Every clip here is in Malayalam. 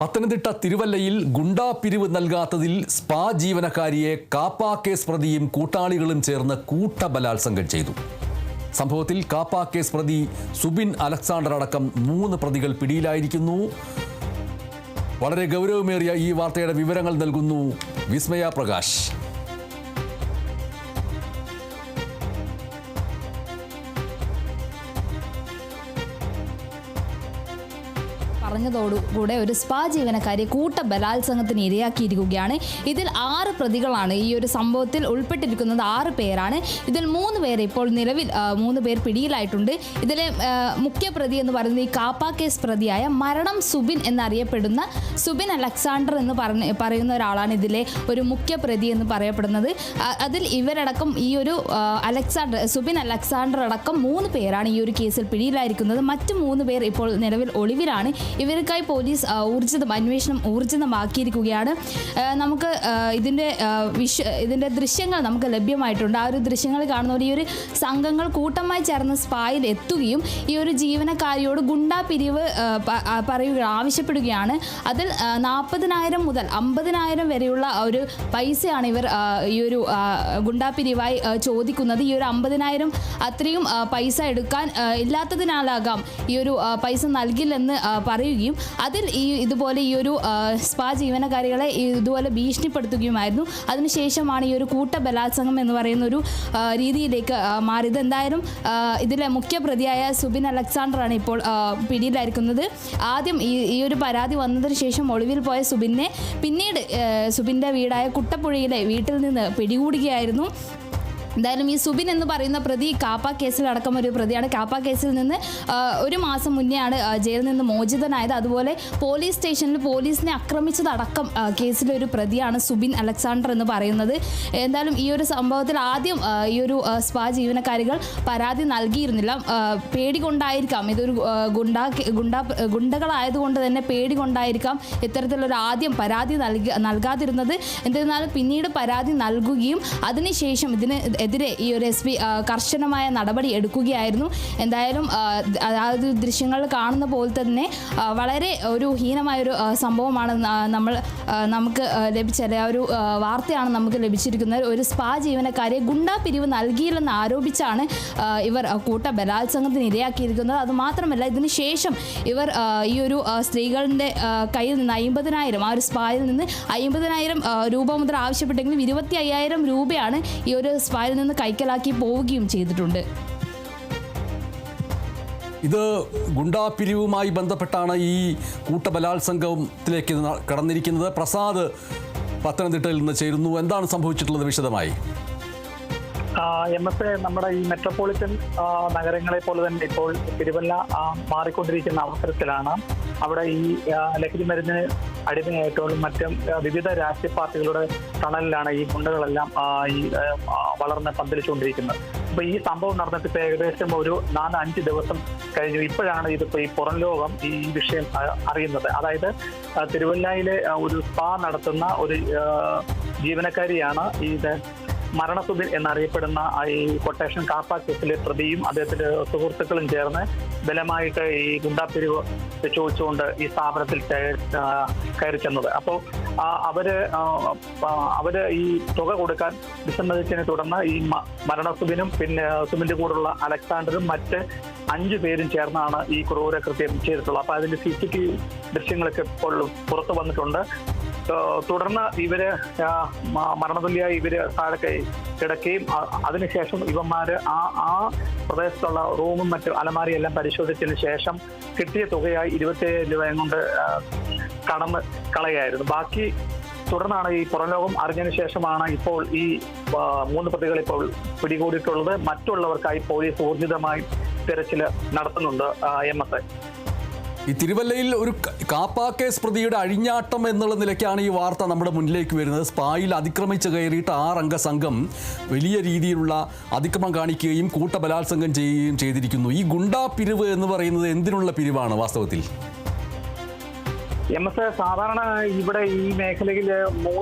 പത്തനംതിട്ട തിരുവല്ലയിൽ ഗുണ്ടാ പിരിവ് നൽകാത്തതിൽ സ്പാ ജീവനക്കാരിയെ കാപ്പ കേസ് പ്രതിയും കൂട്ടാളികളും ചേർന്ന് കൂട്ടബലാത്സംഗം ചെയ്തു. സംഭവത്തിൽ കാപ്പ കേസ് പ്രതി സുബിൻ അലക്സാണ്ടർ അടക്കം 3 പ്രതികൾ പിടിയിലായിരിക്കുന്നു. വളരെ ഗൗരവമേറിയ ഈ വാർത്തയുടെ വിവരങ്ങൾ നൽകുന്നു വിസ്മയ പ്രകാശ്. പറഞ്ഞതോടുകൂടെ ഒരു സ്പാ ജീവനക്കാരെ കൂട്ട ബലാത്സംഗത്തിന് ഇരയാക്കിയിരിക്കുകയാണ്. ഇതിൽ 6 പ്രതികളാണ് ഈ ഒരു സംഭവത്തിൽ ഉൾപ്പെട്ടിരിക്കുന്നത്. 6 പേരാണ്. ഇതിൽ 3 പേർ ഇപ്പോൾ നിലവിൽ 3 പേർ പിടിയിലായിട്ടുണ്ട്. ഇതിലെ മുഖ്യ പ്രതി എന്ന് പറയുന്നത് ഈ കാപ്പ കേസ് പ്രതിയായ മരണം സുബിൻ എന്നറിയപ്പെടുന്ന സുബിൻ അലക്സാണ്ടർ എന്ന് പറയുന്ന ഒരാളാണ് ഇതിലെ ഒരു മുഖ്യ പ്രതി എന്ന് പറയപ്പെടുന്നത്. അതിൽ ഇവരടക്കം ഈ ഒരു സുബിൻ അലക്സാണ്ടർ അടക്കം 3 പേരാണ് ഈ ഒരു കേസിൽ പിടിയിലായിരിക്കുന്നത്. മറ്റ് 3 പേർ ഇപ്പോൾ നിലവിൽ ഒളിവിലാണ്. ഇവർക്കായി പോലീസ് അന്വേഷണം ഊർജിതമാക്കിയിരിക്കുകയാണ്. നമുക്ക് ഇതിൻ്റെ ദൃശ്യങ്ങൾ നമുക്ക് ലഭ്യമായിട്ടുണ്ട്. ആ ഒരു ദൃശ്യങ്ങൾ കാണുന്ന ഈ ഒരു സംഘങ്ങൾ കൂട്ടമായി ചേർന്ന് സ്പായിൽ എത്തുകയും ഈ ഒരു ജീവനക്കാരിയോട് ഗുണ്ടാ പിരിവ് ആവശ്യപ്പെടുകയാണ്. അതിൽ 40,000 മുതൽ 50,000 വരെയുള്ള ഒരു പൈസയാണ് ഇവർ ഈ ഒരു ഗുണ്ടാ പിരിവായി ചോദിക്കുന്നത്. ഈ ഒരു 50,000 അത്രയും പൈസ എടുക്കാൻ ഇല്ലാത്തതിനാലാകാം ഈ ഒരു പൈസ നൽകില്ലെന്ന് പറയുകയും അതിൽ ഇതുപോലെ ഈ ഒരു സ്പാ ജീവനക്കാരികളെ ഇതുപോലെ ഭീഷണിപ്പെടുത്തുകയുമായിരുന്നു. അതിനുശേഷമാണ് ഈ ഒരു കൂട്ട ബലാത്സംഗം എന്ന് പറയുന്ന ഒരു രീതിയിലേക്ക് മാറിയത്. എന്തായാലും ഇതിലെ മുഖ്യ പ്രതിയായ സുബിൻ അലക്സാണ്ടറാണ് ഇപ്പോൾ പിടിയിലായിരിക്കുന്നത്. ആദ്യം ഈ ഒരു പരാതി വന്നതിന് ശേഷം ഒളിവിൽ പോയ സുബിനെ പിന്നീട് സുബിൻ്റെ വീടായ കുട്ടപ്പുഴയിലെ വീട്ടിൽ നിന്ന് പിടികൂടുകയായിരുന്നു. എന്തായാലും ഈ സുബിൻ എന്ന് പറയുന്ന പ്രതി കാപ്പ കേസിലടക്കം ഒരു പ്രതിയാണ്. കാപ്പ കേസിൽ നിന്ന് 1 മാസം മുന്നെയാണ് ജയിലിൽ നിന്ന് മോചിതനായത്. അതുപോലെ പോലീസ് സ്റ്റേഷനിൽ പോലീസിനെ ആക്രമിച്ചതടക്കം കേസിലൊരു പ്രതിയാണ് സുബിൻ അലക്സാണ്ടർ എന്ന് പറയുന്നത്. എന്തായാലും ഈ ഒരു സംഭവത്തിൽ ആദ്യം ഈ ഒരു സ്പാ ജീവനക്കാരികൾ പരാതി നൽകിയിരുന്നില്ല. പേടി കൊണ്ടായിരിക്കാം, ഇതൊരു ഗുണ്ടകളായതുകൊണ്ട് തന്നെ പേടി കൊണ്ടായിരിക്കാം ഇത്തരത്തിലൊരു ആദ്യം പരാതി നൽകാതിരുന്നത്. എന്നിരുന്നാലും പിന്നീട് പരാതി നൽകുകയും അതിനുശേഷം എതിരെ ഈ ഒരു SP കർശനമായ നടപടി എടുക്കുകയായിരുന്നു. എന്തായാലും അതായത് ദൃശ്യങ്ങൾ കാണുന്ന പോലെ തന്നെ വളരെ ഒരു ഹീനമായൊരു സംഭവമാണ് നമുക്ക് ലഭിച്ച ഒരു വാർത്തയാണ് നമുക്ക് ലഭിച്ചിരിക്കുന്നത്. ഒരു സ്പാ ജീവനക്കാരെ ഗുണ്ടാ പിരിവ് നൽകിയില്ലെന്ന് ആരോപിച്ചാണ് ഇവർ കൂട്ട ബലാത്സംഗത്തിന് ഇരയാക്കിയിരിക്കുന്നത്. അതുമാത്രമല്ല ഇതിന് ശേഷം ഇവർ ഈ ഒരു സ്ത്രീകളുടെ കയ്യിൽ നിന്ന് 50,000 ആ ഒരു സ്പായിൽ നിന്ന് 50,000 രൂപ മുതൽ ആവശ്യപ്പെട്ടെങ്കിലും 25,000 രൂപയാണ് ഈ ഒരു സ്പായിൽ നിന്ന് കൈക്കലാക്കി പോവുകയും ചെയ്തിട്ടുണ്ട്. ഇത് ഗുണ്ടാ പിരിവുമായി ബന്ധപ്പെട്ടാണ് ഈ കൂട്ടബലാത്സംഗത്തിലേക്ക് കടന്നിരിക്കുന്നത്. പ്രസാദ് പത്തനംതിട്ടയിൽ നിന്ന് ചേരുന്നു. എന്താണ് സംഭവിച്ചിട്ടുള്ളത് വിശദമായി? MSA നമ്മുടെ ഈ മെട്രോപൊളിറ്റൻ നഗരങ്ങളെ പോലെ തന്നെ ഇപ്പോൾ തിരുവല്ല മാറിക്കൊണ്ടിരിക്കുന്ന അവസരത്തിലാണ് അവിടെ ഈ ലഹരി മരുന്നിന് അടിമയായിട്ടുള്ള മറ്റും വിവിധ രാഷ്ട്രീയ പാർട്ടികളുടെ തണലിലാണ് ഈ ഗുണ്ടകളെല്ലാം ഈ വളർന്ന് പന്തലിച്ചുകൊണ്ടിരിക്കുന്നത്. അപ്പോൾ ഈ സംഭവം നടന്നിട്ട് ഇപ്പോൾ ഏകദേശം ഒരു 4-5 ദിവസം കഴിഞ്ഞു. ഇപ്പോഴാണ് ഇതിപ്പോൾ ഈ പുറം ലോകം ഈ വിഷയം അറിയുന്നത്. അതായത് തിരുവല്ലയിലെ ഒരു സ്പാ നടത്തുന്ന ഒരു ജീവനക്കാരിയാണ് ഇത് മരണസുബിൻ എന്നറിയപ്പെടുന്ന ഈ കൊട്ടേഷൻ കാപ്പ കേസിലെ പ്രതിയും അദ്ദേഹത്തിന്റെ സുഹൃത്തുക്കളും ചേർന്ന് ബലമായിട്ട് ഈ ഗുണ്ടാപ്പിരിവ് ചോദിച്ചുകൊണ്ട് ഈ സ്ഥാപനത്തിൽ കയറി ചെന്നത്. അപ്പോൾ അവര് ഈ തുക കൊടുക്കാൻ വിസമ്മതിച്ചതിനെ തുടർന്ന് ഈ മരണസുബിനും പിന്നെ സുബിന്റെ കൂടെയുള്ള അലക്സാണ്ടറും മറ്റ് 5 പേരും ചേർന്നാണ് ഈ ക്രൂര കൃത്യം ചെയ്തിട്ടുള്ളത്. അപ്പോൾ അതിന്റെ CCTV ദൃശ്യങ്ങളൊക്കെ ഇപ്പോൾ പുറത്തു വന്നിട്ടുണ്ട്. തുടർന്ന് ഇവര് മരണതുല്യായി താഴെ കിടക്കുകയും അതിനുശേഷം ഇവന്മാര് ആ പ്രദേശത്തുള്ള റൂമും മറ്റു അലമാരിയെല്ലാം പരിശോധിച്ചതിന് ശേഷം കിട്ടിയ തുകയായി 27,000 രൂപയും കൊണ്ട് കടന്ന് കളയായിരുന്നു. ബാക്കി തുടർന്നാണ് ഈ പുറംലോകം അറിഞ്ഞതിന് ശേഷമാണ് ഇപ്പോൾ ഈ 3 പ്രതികൾ ഇപ്പോൾ പിടികൂടിയിട്ടുള്ളത്. മറ്റുള്ളവർക്കായി പോലീസ് ഊർജിതമായി തിരച്ചിൽ നടത്തുന്നുണ്ട്. MSA ഈ തിരുവല്ലയിൽ ഒരു കാപ്പ കേസ് പ്രതിയുടെ അഴിഞ്ഞാട്ടം എന്നുള്ള നിലയ്ക്കാണ് ഈ വാർത്ത നമ്മുടെ മുന്നിലേക്ക് വരുന്നത്. സ്പായിൽ അതിക്രമിച്ച് കയറിയിട്ട് 6 അംഗ സംഘം വലിയ രീതിയിലുള്ള അതിക്രമം കാണിക്കുകയും കൂട്ടബലാത്സംഗം ചെയ്യുകയും ചെയ്തിരിക്കുന്നു. ഈ ഗുണ്ടാ പിരിവ് എന്ന് പറയുന്നത് എന്തിനുള്ള പിരിവാണ് വാസ്തവത്തിൽ? സാധാരണ ഇവിടെ ഈ മേഖലയിൽ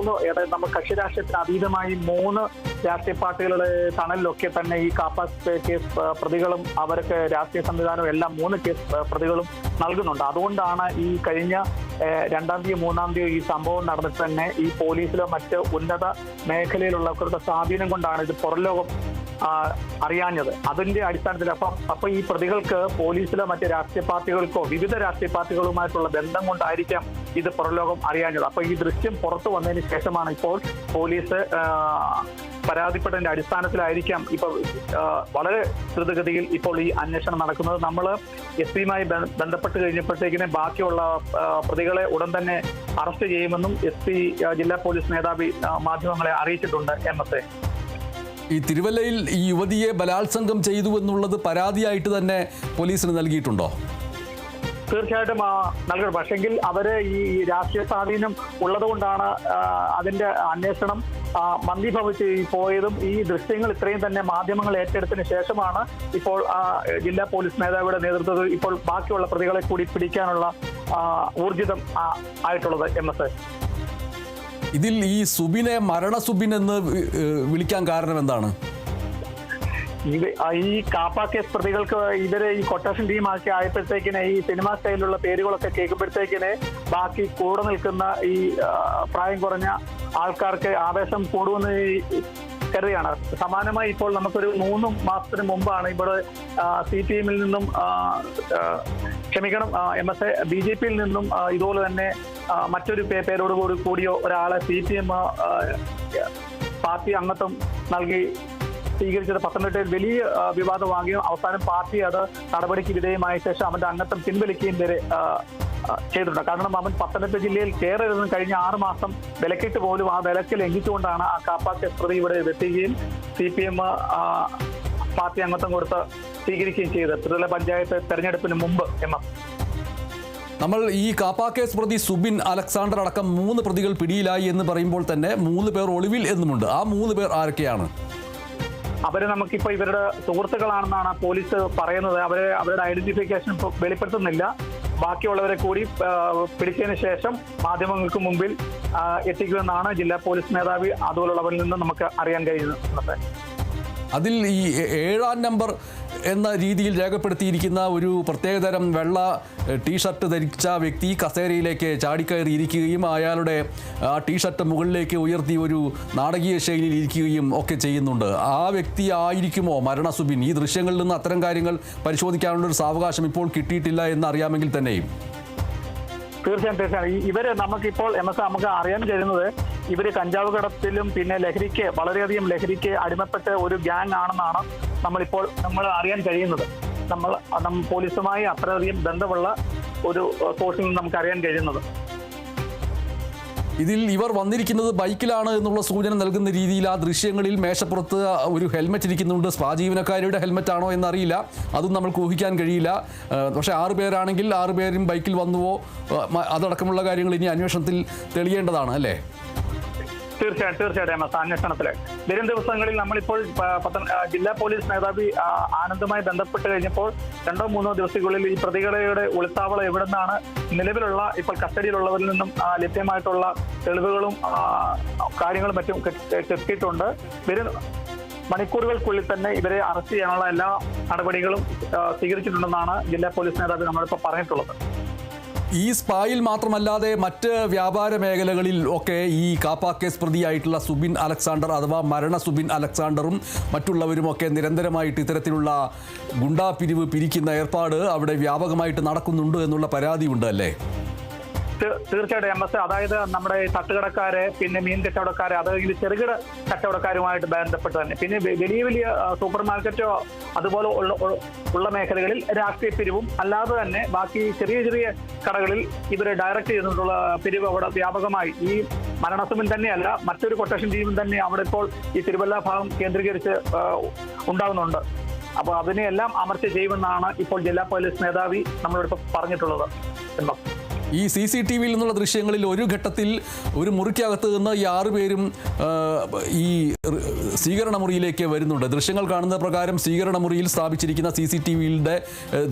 നമ്മൾ കക്ഷി രാഷ്ട്രീയത്തിന് അതീതമായി 3 രാഷ്ട്രീയ പാർട്ടികളുടെ തണലിലൊക്കെ തന്നെ ഈ കാപ്പ കേസ് പ്രതികളും അവർക്ക് രാഷ്ട്രീയ സംവിധാനവും എല്ലാം 3 കേസ് പ്രതികളും നൽകുന്നുണ്ട്. അതുകൊണ്ടാണ് ഈ കഴിഞ്ഞ 2-ാം തീയതി 3-ാം തീയതി ഈ സംഭവം നടന്നിട്ട് തന്നെ ഈ പോലീസിലോ മറ്റ് ഉന്നത മേഖലയിലുള്ളവരുടെ സ്വാധീനം കൊണ്ടാണ് ഇത് പുറംലോകം അറിയാഞ്ഞത്. അതിന്റെ അടിസ്ഥാനത്തിൽ അപ്പൊ ഈ പ്രതികൾക്ക് പോലീസിലോ മറ്റ് രാഷ്ട്രീയ പാർട്ടികൾക്കോ വിവിധ രാഷ്ട്രീയ പാർട്ടികളുമായിട്ടുള്ള ബന്ധം കൊണ്ടായിരിക്കാം ഇത് പുറംലോകം അറിയാഞ്ഞത്. അപ്പൊ ഈ ദൃശ്യം പുറത്തു വന്നതിന് ശേഷമാണ് ഇപ്പോൾ പോലീസ് പരാതിപ്പെട്ടതിന്റെ അടിസ്ഥാനത്തിലായിരിക്കാം ഇപ്പൊ വളരെ ദ്രുതഗതിയിൽ ഇപ്പോൾ ഈ അന്വേഷണം നടക്കുന്നത്. നമ്മൾ SP-യുമായി ബന്ധപ്പെട്ട് കഴിഞ്ഞപ്പോഴത്തേക്കിനെ ബാക്കിയുള്ള പ്രതികളെ ഉടൻ തന്നെ അറസ്റ്റ് ചെയ്യുമെന്നും SP ജില്ലാ പോലീസ് മേധാവി മാധ്യമങ്ങളെ അറിയിച്ചിട്ടുണ്ട്. ഈ തിരുവല്ലയിൽ ഈ യുവതിയെ ബലാത്സംഗം ചെയ്തു എന്നുള്ളത് പരാതിയായിട്ട് തന്നെ പോലീസിന് നൽകിയിട്ടുണ്ടോ? തീർച്ചയായിട്ടും നൽകണം. പക്ഷെങ്കിൽ അവര് ഈ രാഷ്ട്രീയ സ്വാധീനം ഉള്ളതുകൊണ്ടാണ് അതിന്റെ അന്വേഷണം മന്ദീഭവിച്ച് പോയതും. ഈ ദൃശ്യങ്ങൾ ഇത്രയും തന്നെ മാധ്യമങ്ങൾ ഏറ്റെടുത്തതിന് ശേഷമാണ് ഇപ്പോൾ ജില്ലാ പോലീസ് മേധാവിയുടെ നേതൃത്വത്തിൽ ഇപ്പോൾ ബാക്കിയുള്ള പ്രതികളെ കൂടി പിടിക്കാനുള്ള ഊർജിതം ആയിട്ടുള്ളത്. ഇതിൽ ഈ സുബിനെ മരണസുബിൻ എന്ന് വിളിക്കാൻ കാരണം എന്താണ്? ഈ കാപ്പ കേസ് പ്രതികൾക്ക് ഇവരെ ഈ കൊട്ടേഷൻ ടീം ആക്കി ആയപ്പോഴത്തേക്കിനെ ഈ സിനിമാ സ്റ്റൈലിലുള്ള പേരുകളൊക്കെ കേൾക്കുമ്പോഴത്തേക്കിനെ ബാക്കി കൂടെ നിൽക്കുന്ന ഈ പ്രായം കുറഞ്ഞ ആൾക്കാർക്ക് ആവേശം കൂടുമെന്ന് കരുതിയാണ്. സമാനമായി ഇപ്പോൾ നമുക്കൊരു 3 മാസത്തിന് മുമ്പാണ് ഇവിടെ CPM-ൽ നിന്നും BJP-യിൽ നിന്നും ഇതുപോലെ തന്നെ മറ്റൊരു പേരോട് കൂടിയോ ഒരാളെ CPM പാർട്ടി അംഗത്വം നൽകി സ്വീകരിച്ചത് പത്തനംതിട്ടയിൽ വലിയ വിവാദമാകുകയും അവസാനം പാർട്ടി അത് നടപടിക്ക് വിധേയമായ ശേഷം അവന്റെ അംഗത്വം പിൻവലിക്കുകയും വരെ ചെയ്തിട്ടുണ്ട്. കാരണം അവൻ പത്തനംതിട്ട ജില്ലയിൽ കയറരുതെന്ന് കഴിഞ്ഞ 6 മാസം വിലക്കിട്ട് പോലും ആ വിലക്ക് ലംഘിച്ചുകൊണ്ടാണ് ആ കാപ്പ കേസ് പ്രതി ഇവിടെ എത്തുകയും CPM പാർട്ടി അംഗത്വം കൊടുത്ത് സ്വീകരിക്കുകയും ചെയ്തത് ത്രിതല പഞ്ചായത്ത് തെരഞ്ഞെടുപ്പിന് മുമ്പ്. നമ്മൾ ഈ കാപ്പ കേസ് പ്രതി സുബിൻ അലക്സാണ്ടർ അടക്കം 3 പ്രതികൾ പിടിയിലായി എന്ന് പറയുമ്പോൾ തന്നെ 3 പേർ ഒളിവിൽ എന്നുമുണ്ട്. ആ 3 പേർ ആരൊക്കെയാണ്? അവര് നമുക്കിപ്പോ ഇവരുടെ സുഹൃത്തുക്കളാണെന്നാണ് പോലീസ് പറയുന്നത്. അവരുടെ ഐഡന്റിഫിക്കേഷൻ വെളിപ്പെടുത്തുന്നില്ല. ബാക്കിയുള്ളവരെ കൂടി പിടിച്ചതിന് ശേഷം മാധ്യമങ്ങൾക്ക് മുമ്പിൽ എത്തിക്കുമെന്നാണ് ജില്ലാ പോലീസ് മേധാവി അതുപോലുള്ളവരിൽ നിന്ന് നമുക്ക് അറിയാൻ കഴിയുന്നത്. അതിൽ ഈ 7-ാം നമ്പർ എന്ന രീതിയിൽ രേഖപ്പെടുത്തിയിരിക്കുന്ന ഒരു പ്രത്യേകതരം വെള്ള ടീഷർട്ട് ധരിച്ച വ്യക്തി കസേരയിലേക്ക് ചാടിക്കയറിയിരിക്കുകയും അയാളുടെ ആ ടീഷർട്ട് മുകളിലേക്ക് ഉയർത്തി ഒരു നാടകീയ ശൈലിയിൽ ഇരിക്കുകയും ഒക്കെ ചെയ്യുന്നുണ്ട്. ആ വ്യക്തി ആയിരിക്കുമോ മരണസുബിൻ? ഈ ദൃശ്യങ്ങളിൽ നിന്ന് അത്തരം കാര്യങ്ങൾ പരിശോധിക്കാനുള്ളൊരു സാവകാശം ഇപ്പോൾ കിട്ടിയിട്ടില്ല എന്നറിയാമെങ്കിൽ തന്നെയും തീർച്ചയായും ഇവര് നമുക്കിപ്പോൾ നമുക്ക് അറിയാൻ കഴിയുന്നത് ഇവര് കഞ്ചാവ് കടത്തിലും പിന്നെ വളരെയധികം ലഹരിക്ക് അടിമപ്പെട്ട ഒരു ഗ്യാങ് ആണെന്നാണ് നമ്മൾ അറിയാൻ കഴിയുന്നത്. പോലീസുമായി അത്രയധികം ബന്ധമുള്ള ഒരു സോഴ്സിൽ നിന്ന് നമുക്ക് അറിയാൻ കഴിയുന്നത്. ഇതിൽ ഇവർ വന്നിരിക്കുന്നത് ബൈക്കിലാണ് എന്നുള്ള സൂചന നൽകുന്ന രീതിയിൽ ആ ദൃശ്യങ്ങളിൽ മേശപ്പുറത്ത് ഒരു ഹെൽമെറ്റ് ഇരിക്കുന്നുണ്ട്. സ്പാ ജീവനക്കാരുടെ ഹെൽമെറ്റ് ആണോ എന്നറിയില്ല, അതും നമ്മൾക്ക് ഊഹിക്കാൻ കഴിയില്ല. പക്ഷേ 6 പേരാണെങ്കിൽ 6 പേരും ബൈക്കിൽ വന്നുവോ അതടക്കമുള്ള കാര്യങ്ങൾ ഇനി അന്വേഷണത്തിൽ തെളിയേണ്ടതാണ് അല്ലേ? തീർച്ചയായിട്ടും അന്വേഷണത്തില് വരും ദിവസങ്ങളിൽ നമ്മളിപ്പോൾ ജില്ലാ പോലീസ് മേധാവി ആനന്ദുമായി ബന്ധപ്പെട്ട് കഴിഞ്ഞപ്പോൾ 2-3 ദിവസങ്ങളിൽ ഈ പ്രതികളുടെ ഒളിത്താവളം എവിടെ നിന്നാണ് നിലവിലുള്ള ഇപ്പോൾ കസ്റ്റഡിയിലുള്ളവരിൽ നിന്നും ലഭ്യമായിട്ടുള്ള തെളിവുകളും കാര്യങ്ങളും മറ്റും കിട്ടിയിട്ടുണ്ട്. വരും മണിക്കൂറുകൾക്കുള്ളിൽ തന്നെ ഇവരെ അറസ്റ്റ് ചെയ്യാനുള്ള എല്ലാ നടപടികളും സ്വീകരിച്ചിട്ടുണ്ടെന്നാണ് ജില്ലാ പോലീസ് മേധാവി നമ്മളിപ്പോൾ പറഞ്ഞിട്ടുള്ളത്. ഈ സ്പായിൽ മാത്രമല്ലാതെ മറ്റ് വ്യാപാര മേഖലകളിൽ ഒക്കെ ഈ കാപ്പ കേസ് പ്രതിയായിട്ടുള്ള സുബിൻ അലക്സാണ്ടർ അഥവാ മരണ സുബിൻ അലക്സാണ്ടറും മറ്റുള്ളവരുമൊക്കെ നിരന്തരമായിട്ട് ഇത്തരത്തിലുള്ള ഗുണ്ടാ പിരിവ് പിരിക്കുന്ന ഏർപ്പാട് അവിടെ വ്യാപകമായിട്ട് നടക്കുന്നുണ്ട് എന്നുള്ള പരാതിയുണ്ട് അല്ലേ? തീർച്ചയായിട്ടും അതായത് നമ്മുടെ തട്ടുകടക്കാരെ പിന്നെ മീൻ കച്ചവടക്കാരെ അതായത് ചെറുകിട കച്ചവടക്കാരുമായിട്ട് ബന്ധപ്പെട്ട് തന്നെ പിന്നെ വലിയ സൂപ്പർ മാർക്കറ്റോ അതുപോലെ ഉള്ള മേഖലകളിൽ രാഷ്ട്രീയ പിരിവും അല്ലാതെ തന്നെ ബാക്കി ചെറിയ കടകളിൽ ഇവരെ ഡയറക്റ്റ് ചെയ്തിട്ടുള്ള പിരിവ് അവിടെ വ്യാപകമായി ഈ മരണസുബിൻ തന്നെയല്ല മറ്റൊരു കൊട്ടേഷൻ ടീമും തന്നെ അവിടെ ഇപ്പോൾ ഈ തിരുവല്ല ഭാഗം കേന്ദ്രീകരിച്ച് ഉണ്ടാകുന്നുണ്ട്. അപ്പോൾ അതിനെയെല്ലാം അമർച്ച ചെയ്യുമെന്നാണ് ഇപ്പോൾ ജില്ലാ പോലീസ് മേധാവി നമ്മളോട് പറഞ്ഞിട്ടുള്ളത്. ഈ CCTV-യിൽ നിന്നുള്ള ദൃശ്യങ്ങളിൽ ഒരു ഘട്ടത്തിൽ ഒരു മുറിക്കകത്ത് നിന്ന് ഈ 6 പേരും ഈ സ്വീകരണ മുറിയിലേക്ക് വരുന്നുണ്ട്. ദൃശ്യങ്ങൾ കാണുന്ന പ്രകാരം സ്വീകരണ മുറിയിൽ സ്ഥാപിച്ചിരിക്കുന്ന CCTV-യുടെ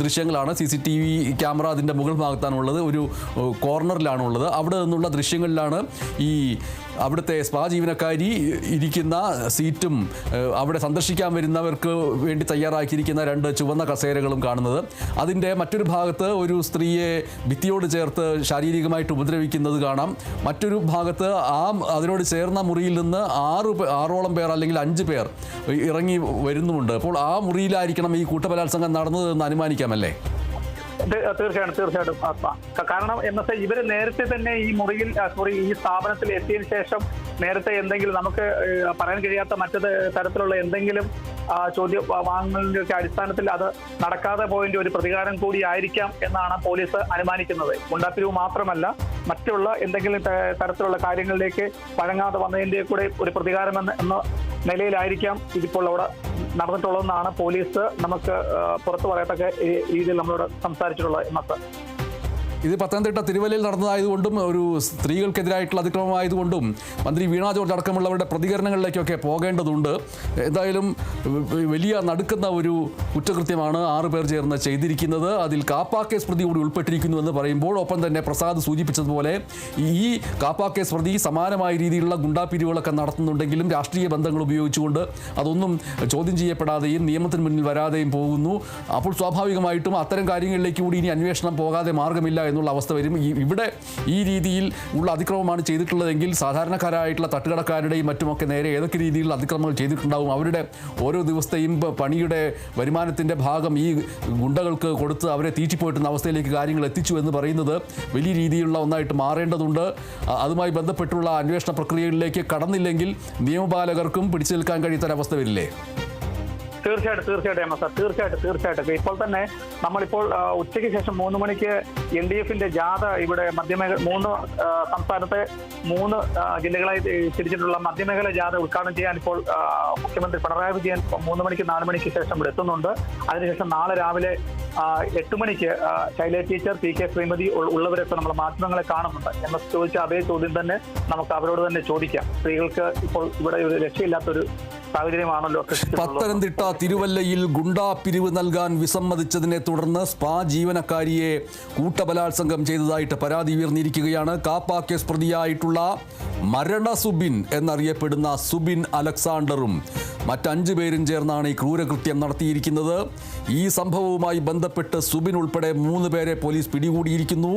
ദൃശ്യങ്ങളാണ്. CCTV ക്യാമറ അതിൻ്റെ മുകൾ ഭാഗത്താണുള്ളത്, ഒരു കോർണറിലാണുള്ളത്. അവിടെ നിന്നുള്ള ദൃശ്യങ്ങളിലാണ് ഈ അവിടുത്തെ സ്പാ ജീവനക്കാരി ഇരിക്കുന്ന സീറ്റും അവിടെ സന്ദർശിക്കാൻ വരുന്നവർക്ക് വേണ്ടി തയ്യാറാക്കിയിരിക്കുന്ന 2 ചുവന്ന കസേരകളും കാണുന്നത്. അതിൻ്റെ മറ്റൊരു ഭാഗത്ത് ഒരു സ്ത്രീയെ ഭിത്തിയോട് ചേർത്ത് ശാരീരികമായിട്ട് ഉപദ്രവിക്കുന്നത് കാണാം. മറ്റൊരു ഭാഗത്ത് അതിനോട് ചേർന്ന മുറിയിൽ നിന്ന് 6ഓളം പേർ അല്ലെങ്കിൽ 5 പേർ ഇറങ്ങി വരുന്നുമുണ്ട്. അപ്പോൾ ആ മുറിയിലായിരിക്കണം ഈ കൂട്ടബലാത്സംഗം നടന്നതെന്ന് അനുമാനിക്കാമല്ലേ? തീർച്ചയായിട്ടും. കാരണം എന്ന് വെച്ചാൽ ഇവര് നേരത്തെ തന്നെ ഈ മുറിയിൽ ഈ സ്ഥാപനത്തിൽ എത്തിയതിനു ശേഷം നേരത്തെ എന്തെങ്കിലും നമുക്ക് പറയാൻ കഴിയാത്ത മറ്റു തരത്തിലുള്ള എന്തെങ്കിലും ചോദ്യം വാങ്ങലിന്റെ ഒക്കെ അടിസ്ഥാനത്തിൽ അത് നടക്കാതെ പോയതിന്റെ ഒരു പ്രതികാരം കൂടി ആയിരിക്കാം എന്നാണ് പോലീസ് അനുമാനിക്കുന്നത്. ഗുണ്ടാപ്പിരിവ് മാത്രമല്ല, മറ്റുള്ള എന്തെങ്കിലും തരത്തിലുള്ള കാര്യങ്ങളിലേക്ക് വഴങ്ങാതെ വന്നതിന്റെ കൂടെ ഒരു പ്രതികാരം എന്ന നിലയിലായിരിക്കാം ഇതിപ്പോൾ അവിടെ നടന്നിട്ടുള്ളതെന്നാണ് പോലീസ് നമുക്ക് പുറത്തു പറയത്തക്ക രീതിയിൽ നമ്മളോട് സംസാരിച്ചിട്ടുള്ളത്. ഇന്നത്തെ ഇത് പത്തനംതിട്ട തിരുവല്ലയിൽ നടന്നതായതുകൊണ്ടും ഒരു സ്ത്രീകൾക്കെതിരായിട്ടുള്ള അതിക്രമമായതുകൊണ്ടും മന്ത്രി വീണ ജോർജ് അടക്കമുള്ളവരുടെ പ്രതികരണങ്ങളിലേക്കൊക്കെ പോകേണ്ടതുണ്ട്. എന്തായാലും വലിയ നടുക്കുന്ന ഒരു കുറ്റകൃത്യമാണ് 6 പേർ ചേർന്ന് ചെയ്തിരിക്കുന്നത്. അതിൽ കാപ്പ കേസ് പ്രതി കൂടി ഉൾപ്പെട്ടിരിക്കുന്നു എന്ന് പറയുമ്പോൾ, ഒപ്പം തന്നെ പ്രസാദ് സൂചിപ്പിച്ചതുപോലെ ഈ കാപ്പ കേസ് പ്രതി സമാനമായ രീതിയിലുള്ള ഗുണ്ടാപിരിവുകളൊക്കെ നടത്തുന്നുണ്ടെങ്കിലും രാഷ്ട്രീയ ബന്ധങ്ങൾ ഉപയോഗിച്ചുകൊണ്ട് അതൊന്നും ചോദ്യം ചെയ്യപ്പെടാതെയും നിയമത്തിന് മുന്നിൽ വരാതെയും പോകുന്നു. അപ്പോൾ സ്വാഭാവികമായിട്ടും അത്തരം കാര്യങ്ങളിലേക്ക് കൂടി ഇനി അന്വേഷണം പോകാതെ മാർഗമില്ല എന്നുള്ള അവസ്ഥ വരും. ഇവിടെ ഈ രീതിയിൽ ഉള്ള അതിക്രമമാണ് ചെയ്തിട്ടുള്ളതെങ്കിൽ സാധാരണക്കാരായിട്ടുള്ള തട്ടുകടക്കാരുടെയും മറ്റുമൊക്കെ നേരെ ഏതൊക്കെ രീതിയിലുള്ള അതിക്രമങ്ങൾ ചെയ്തിട്ടുണ്ടാവും. അവരുടെ ഓരോ ദിവസത്തെയും പണിയുടെ വരുമാനത്തിൻ്റെ ഭാഗം ഈ ഗുണ്ടകൾക്ക് കൊടുത്ത് അവരെ തീറ്റിപ്പോയിട്ടുന്ന അവസ്ഥയിലേക്ക് കാര്യങ്ങൾ എത്തിച്ചു എന്ന് പറയുന്നത് വലിയ രീതിയിലുള്ള ഒന്നായിട്ട് മാറേണ്ടതുണ്ട്. അതുമായി ബന്ധപ്പെട്ടുള്ള അന്വേഷണ പ്രക്രിയകളിലേക്ക് കടന്നില്ലെങ്കിൽ നിയമപാലകർക്കും പിടിച്ചു നിൽക്കാൻ കഴിയാത്തൊരവസ്ഥ വരില്ലേ? തീർച്ചയായിട്ടും സാർ, തീർച്ചയായിട്ടും. ഇപ്പോൾ തന്നെ നമ്മളിപ്പോൾ ഉച്ചയ്ക്ക് ശേഷം 3 മണിക്ക് LDF-ന്റെ ജാഥ ഇവിടെ സംസ്ഥാനത്തെ 3 ജില്ലകളായി തിരിച്ചിട്ടുള്ള മധ്യമേഖല ജാഥ ഉദ്ഘാടനം ചെയ്യാൻ ഇപ്പോൾ മുഖ്യമന്ത്രി പിണറായി വിജയൻ 3 മണിക്ക് 4 മണിക്ക് ശേഷം ഇവിടെ എത്തുന്നുണ്ട്. അതിനുശേഷം നാളെ രാവിലെ 8 മണിക്ക് ശൈല ടീച്ചർ, PK ശ്രീമതി ഉള്ളവരൊക്കെ നമ്മൾ മാധ്യമങ്ങളെ കാണുന്നുണ്ട്. എന്ന് ചോദിച്ച അതേ ചോദ്യം തന്നെ നമുക്ക് അവരോട് തന്നെ ചോദിക്കാം. സ്ത്രീകൾക്ക് ഇപ്പോൾ ഇവിടെ ഒരു രക്ഷയില്ലാത്തൊരു സാഹചര്യമാണല്ലോ. പത്തനംതിട്ട തിരുവല്ലയിൽ ഗുണ്ടാ പിരിവ് നൽകാൻ വിസമ്മതിച്ചതിനെ തുടർന്ന് സ്പാ ജീവനക്കാരിയെ കൂട്ടബലാത്സംഗം ചെയ്തതായിട്ട് പരാതി ഉയർന്നിരിക്കുകയാണ്. കാപ്പ കേസ് പ്രതിയായിട്ടുള്ള മരണ സുബിൻ എന്നറിയപ്പെടുന്ന സുബിൻ അലക്സാണ്ടറും മറ്റ് 5 പേരും ചേർന്നാണ് ഈ ക്രൂരകൃത്യം നടത്തിയിരിക്കുന്നത്. ഈ സംഭവവുമായി ബന്ധപ്പെട്ട് സുബിൻ ഉൾപ്പെടെ 3 പേരെ പോലീസ് പിടികൂടിയിരിക്കുന്നു.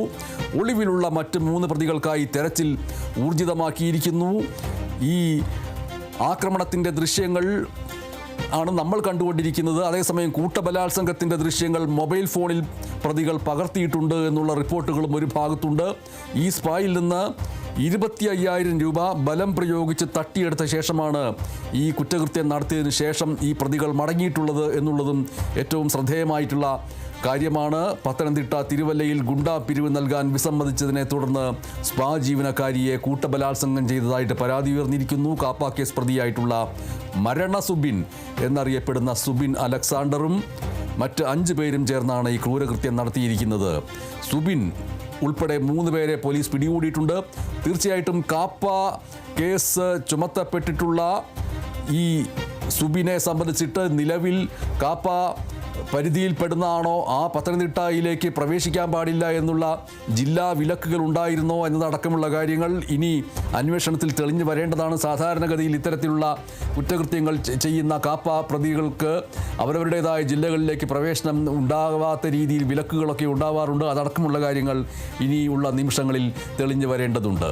ഒളിവിലുള്ള മറ്റ് 3 പ്രതികൾക്കായി തെരച്ചിൽ ഊർജിതമാക്കിയിരിക്കുന്നു. ഈ ആക്രമണത്തിൻ്റെ ദൃശ്യങ്ങൾ ആണ് നമ്മൾ കണ്ടുകൊണ്ടിരിക്കുന്നത്. അതേസമയം കൂട്ടബലാത്സംഗത്തിൻ്റെ ദൃശ്യങ്ങൾ മൊബൈൽ ഫോണിൽ പ്രതികൾ പകർത്തിയിട്ടുണ്ട് എന്നുള്ള റിപ്പോർട്ടുകളും ഒരു ഭാഗത്തുണ്ട്. ഈ സ്പായിൽ നിന്ന് 25,000 രൂപ ബലം പ്രയോഗിച്ച് തട്ടിയെടുത്ത ശേഷമാണ് ഈ കുറ്റകൃത്യം നടത്തിയതിനു ശേഷം ഈ പ്രതികൾ മടങ്ങിയിട്ടുള്ളത് എന്നുള്ളതും ഏറ്റവും ശ്രദ്ധേയമായിട്ടുള്ള കാര്യമാണ്. പത്തനംതിട്ട തിരുവല്ലയിൽ ഗുണ്ടാ പിരിവ് നൽകാൻ വിസമ്മതിച്ചതിനെ തുടർന്ന് സ്പാ ജീവനക്കാരിയെ കൂട്ടബലാത്സംഗം ചെയ്തതായിട്ട് പരാതി ഉയർന്നിരിക്കുന്നു. കാപ്പ കേസ് പ്രതിയായിട്ടുള്ള മരണ സുബിൻ എന്നറിയപ്പെടുന്ന സുബിൻ അലക്സാണ്ടറും മറ്റ് 5 പേരും ചേർന്നാണ് ഈ ക്രൂരകൃത്യം നടത്തിയിരിക്കുന്നത്. സുബിൻ ഉൾപ്പെടെ 3 പേരെ പോലീസ് പിടികൂടിയിട്ടുണ്ട്. തീർച്ചയായിട്ടും കാപ്പ കേസ് ചുമത്തപ്പെട്ടിട്ടുള്ള ഈ സുബിനെ സംബന്ധിച്ചിട്ട് നിലവിൽ കാപ്പ പരിധിയിൽപ്പെടുന്നതാണോ, ആ പത്തനംതിട്ടയിലേക്ക് പ്രവേശിക്കാൻ പാടില്ല എന്നുള്ള ജില്ലാ വിലക്കുകൾ ഉണ്ടായിരുന്നോ എന്നതടക്കമുള്ള കാര്യങ്ങൾ ഇനി അന്വേഷണത്തിൽ തെളിഞ്ഞു വരേണ്ടതാണ്. സാധാരണഗതിയിൽ ഇത്തരത്തിലുള്ള കുറ്റകൃത്യങ്ങൾ ചെയ്യുന്ന കാപ്പ പ്രതികൾക്ക് അവരവരുടേതായ ജില്ലകളിലേക്ക് പ്രവേശനം ഉണ്ടാകാത്ത രീതിയിൽ വിലക്കുകളൊക്കെ ഉണ്ടാവാറുണ്ട്. അതടക്കമുള്ള കാര്യങ്ങൾ ഇനിയുള്ള നിമിഷങ്ങളിൽ തെളിഞ്ഞു വരേണ്ടതുണ്ട്.